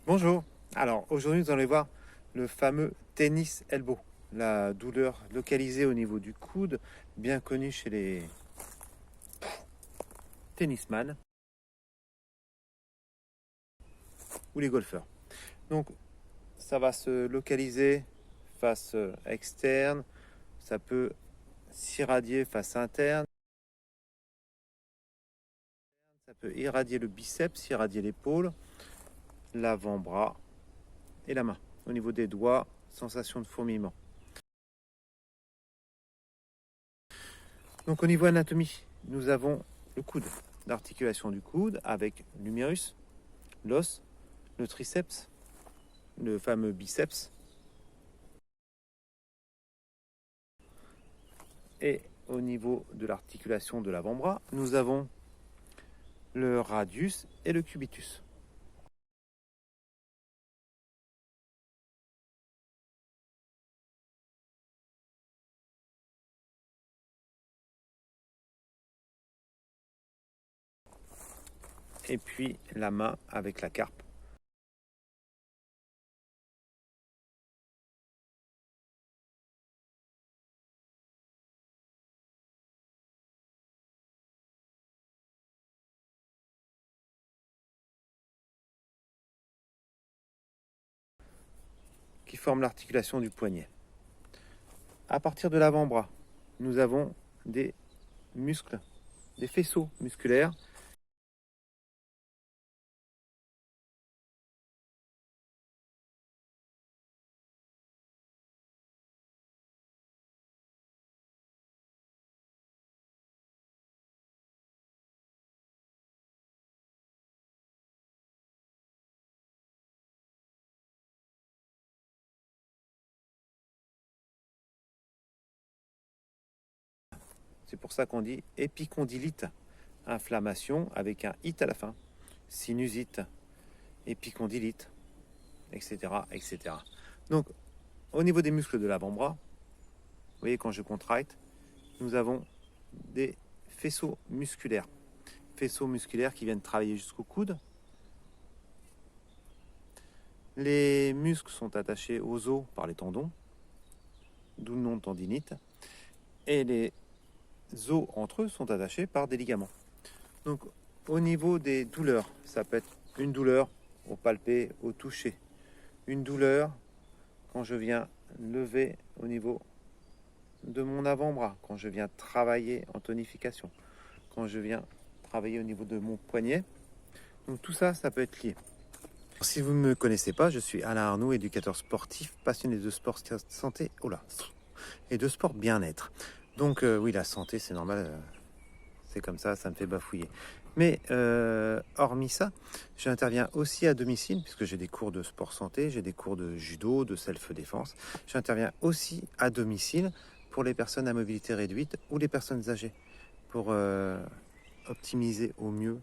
Bonjour. Alors aujourd'hui nous allons voir le fameux tennis elbow, la douleur localisée au niveau du coude, bien connue chez les tennisman ou les golfeurs. Donc ça va se localiser face externe, ça peut s'irradier face interne, ça peut irradier le biceps, irradier l'épaule, l'avant-bras et la main. Au niveau des doigts, sensation de fourmillement. Donc au niveau anatomie, nous avons le coude, l'articulation du coude avec l'humérus, l'os, le triceps, le fameux biceps. Et au niveau de l'articulation de l'avant-bras, nous avons le radius et le cubitus. Et puis la main avec la carpe. Qui forme l'articulation du poignet. À partir de l'avant-bras, nous avons des muscles, des faisceaux musculaires. C'est pour ça qu'on dit épicondylite, inflammation avec un it à la fin, sinusite, épicondylite, etc., etc. Donc, au niveau des muscles de l'avant-bras, vous voyez, quand je contracte, nous avons des faisceaux musculaires. Faisceaux musculaires qui viennent travailler jusqu'au coude. Les muscles sont attachés aux os par les tendons, d'où le nom de tendinite. Et les os entre eux sont attachés par des ligaments. Donc, au niveau des douleurs, ça peut être une douleur au palpé, au toucher. Une douleur quand je viens lever au niveau de mon avant-bras, quand je viens travailler en tonification, quand je viens travailler au niveau de mon poignet. Donc tout ça, ça peut être lié. Si vous ne me connaissez pas, je suis Alain Arnoux, éducateur sportif, passionné de sport santé, et de sport bien-être. Donc oui, la santé, c'est normal, c'est comme ça me fait bafouiller. Mais hormis ça, j'interviens aussi à domicile, puisque j'ai des cours de sport santé, j'ai des cours de judo, de self-défense. J'interviens aussi à domicile pour les personnes à mobilité réduite ou les personnes âgées, pour optimiser au mieux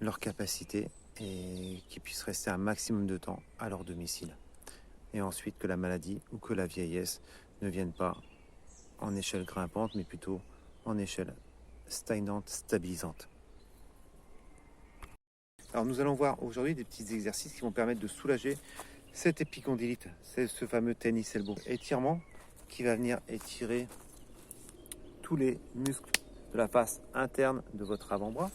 leur capacité et qu'ils puissent rester un maximum de temps à leur domicile. Et ensuite que la maladie ou que la vieillesse ne viennent pas en échelle grimpante, mais plutôt en échelle stagnante, stabilisante. Alors nous allons voir aujourd'hui des petits exercices qui vont permettre de soulager cette épicondylite, c'est ce fameux tennis elbow. Étirement qui va venir étirer tous les muscles de la face interne de votre avant-bras.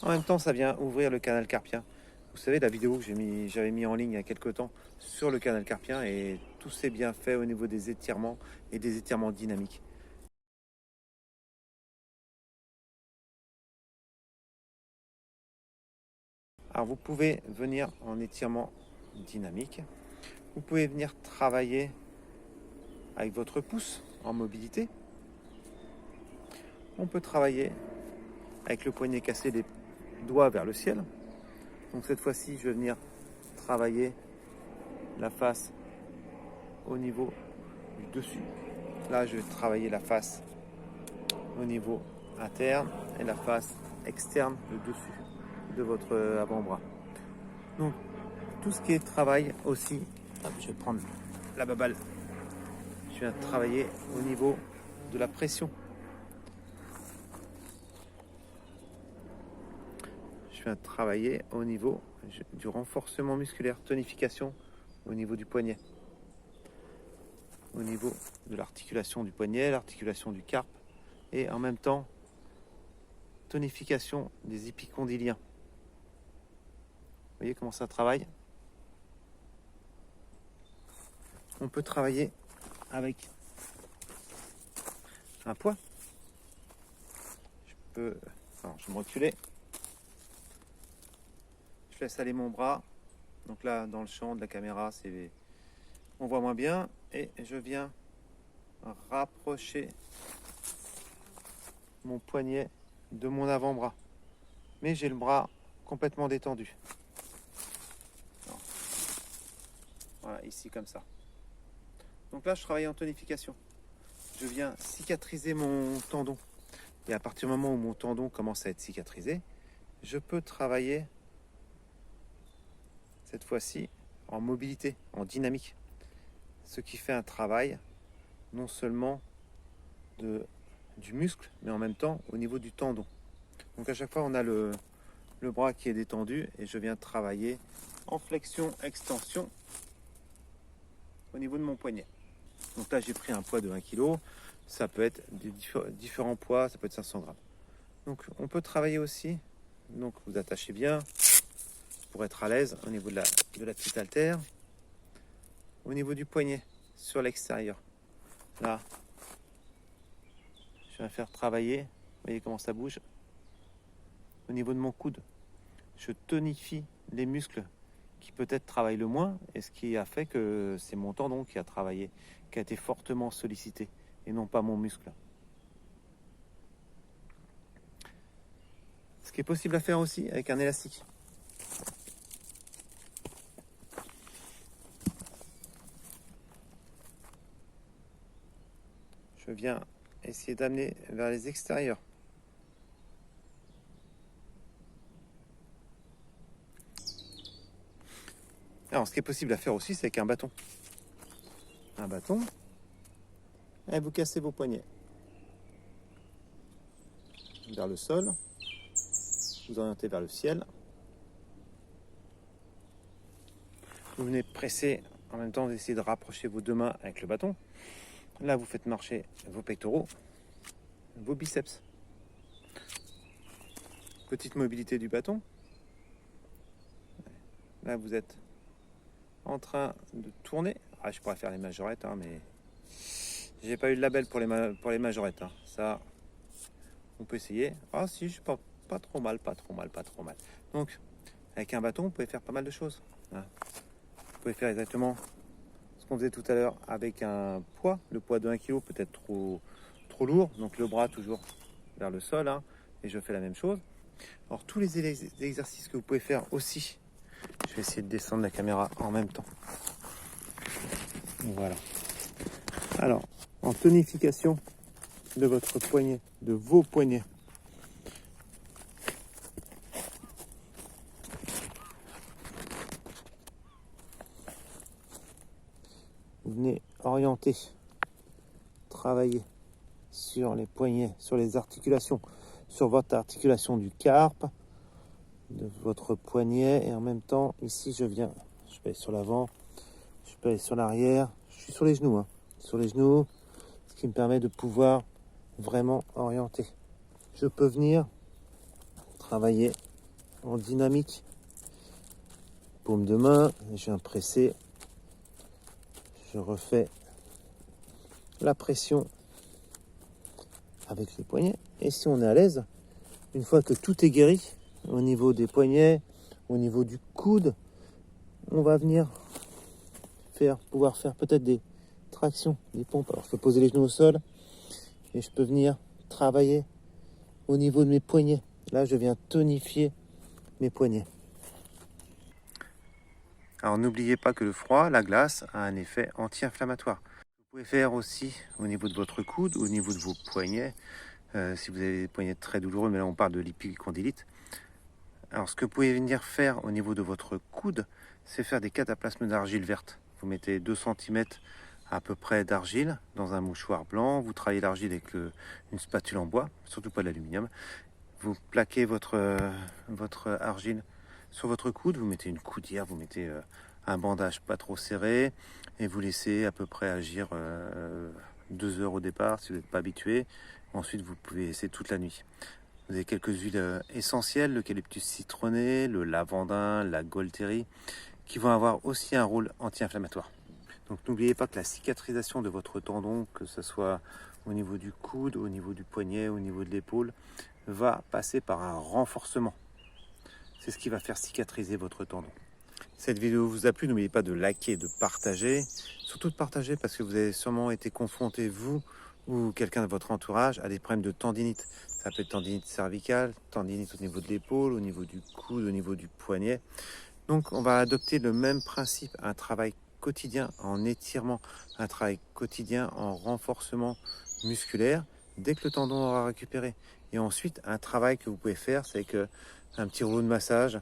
En même temps, ça vient ouvrir le canal carpien. Vous savez, la vidéo que j'avais mis en ligne il y a quelques temps sur le canal carpien, et tout s'est bien fait au niveau des étirements et des étirements dynamiques. Alors vous pouvez venir en étirement dynamique. Vous pouvez venir travailler avec votre pouce en mobilité. On peut travailler avec le poignet cassé, les doigts vers le ciel. Donc cette fois-ci, je vais venir travailler la face au niveau du dessus. Là, je vais travailler la face au niveau interne et la face externe, le dessus de votre avant-bras. Donc, tout ce qui est travail aussi, je vais prendre la baballe. Je viens travailler au niveau de la pression. Je viens travailler au niveau du renforcement musculaire, tonification au niveau du poignet, au niveau de l'articulation du poignet, l'articulation du carpe, et en même temps tonification des épicondyliens. Vous voyez comment ça travaille? On peut travailler avec un poids. Alors, je vais me reculer. Je laisse aller mon bras. Donc là, dans le champ de la caméra, on voit moins bien. Et je viens rapprocher mon poignet de mon avant-bras. Mais j'ai le bras complètement détendu. Alors, voilà, ici comme ça. Donc là, je travaille en tonification. Je viens cicatriser mon tendon. Et à partir du moment où mon tendon commence à être cicatrisé, je peux travailler cette fois-ci en mobilité, en dynamique. Ce qui fait un travail non seulement du muscle, mais en même temps au niveau du tendon. Donc à chaque fois, on a le bras qui est détendu et je viens travailler en flexion, extension au niveau de mon poignet. Donc là, j'ai pris un poids de 1 kg. Ça peut être différents poids, ça peut être 500 grammes. Donc on peut travailler aussi. Donc vous attachez bien pour être à l'aise au niveau de la petite haltère. Au niveau du poignet, sur l'extérieur. Là, je viens faire travailler. Vous voyez comment ça bouge. Au niveau de mon coude, je tonifie les muscles qui peut-être travaillent le moins. Et ce qui a fait que c'est mon tendon qui a travaillé, qui a été fortement sollicité. Et non pas mon muscle. Ce qui est possible à faire aussi avec un élastique. Je viens essayer d'amener vers les extérieurs. Alors, ce qui est possible à faire aussi, c'est avec un bâton. Un bâton. Et vous cassez vos poignets vers le sol, vous orientez vers le ciel. Vous venez presser en même temps, vous essayez de rapprocher vos deux mains avec le bâton. Là, vous faites marcher vos pectoraux, vos biceps. Petite mobilité du bâton. Là, vous êtes en train de tourner. Ah, je pourrais faire les majorettes, mais j'ai pas eu le label pour les majorettes. Ça, on peut essayer. Ah si, je suis pas trop mal. Donc, avec un bâton, vous pouvez faire pas mal de choses. Vous pouvez faire exactement ce qu'on faisait tout à l'heure avec un poids. Le poids de 1 kg peut-être trop lourd. Donc le bras toujours vers le sol. Et je fais la même chose. Alors tous les exercices que vous pouvez faire aussi. Je vais essayer de descendre la caméra en même temps. Voilà. Alors, en tonification de votre poignet, de vos poignets. Vous venez orienter, travailler sur les poignets, sur les articulations, sur votre articulation du carpe, de votre poignet, et en même temps, ici, je peux aller sur l'avant, je peux aller sur l'arrière, je suis sur les genoux, sur les genoux, ce qui me permet de pouvoir vraiment orienter. Je peux venir travailler en dynamique, paume de main, je viens presser, je refais la pression avec les poignets, et si on est à l'aise, une fois que tout est guéri, au niveau des poignets, au niveau du coude, on va venir pouvoir faire peut-être des tractions, des pompes. Alors je peux poser les genoux au sol et je peux venir travailler au niveau de mes poignets. Là, je viens tonifier mes poignets. Alors n'oubliez pas que le froid, la glace, a un effet anti-inflammatoire. Vous pouvez faire aussi au niveau de votre coude, au niveau de vos poignets, si vous avez des poignets très douloureux, mais là on parle de l'épicondylite. Alors ce que vous pouvez venir faire au niveau de votre coude, c'est faire des cataplasmes d'argile verte. Vous mettez 2 cm à peu près d'argile dans un mouchoir blanc, vous travaillez l'argile avec une spatule en bois, surtout pas de l'aluminium. Vous plaquez votre argile sur votre coude, vous mettez une coudière, vous mettez un bandage pas trop serré et vous laissez à peu près agir 2 heures au départ si vous n'êtes pas habitué. Ensuite, vous pouvez laisser toute la nuit. Vous avez quelques huiles essentielles, l'eucalyptus citronné, le lavandin, la golterie, qui vont avoir aussi un rôle anti-inflammatoire. Donc n'oubliez pas que la cicatrisation de votre tendon, que ce soit au niveau du coude, au niveau du poignet, au niveau de l'épaule, va passer par un renforcement. C'est ce qui va faire cicatriser votre tendon. Cette vidéo vous a plu, n'oubliez pas de liker, de partager. Surtout de partager parce que vous avez sûrement été confronté, vous ou quelqu'un de votre entourage, à des problèmes de tendinite. Ça peut être tendinite cervicale, tendinite au niveau de l'épaule, au niveau du coude, au niveau du poignet. Donc on va adopter le même principe, un travail quotidien en étirement, un travail quotidien en renforcement musculaire dès que le tendon aura récupéré. Et ensuite, un travail que vous pouvez faire, c'est que un petit rouleau de massage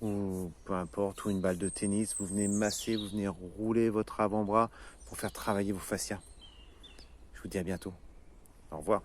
ou peu importe, ou une balle de tennis, vous venez masser, vous venez rouler votre avant-bras pour faire travailler vos fascias. Je vous dis à bientôt. Au revoir.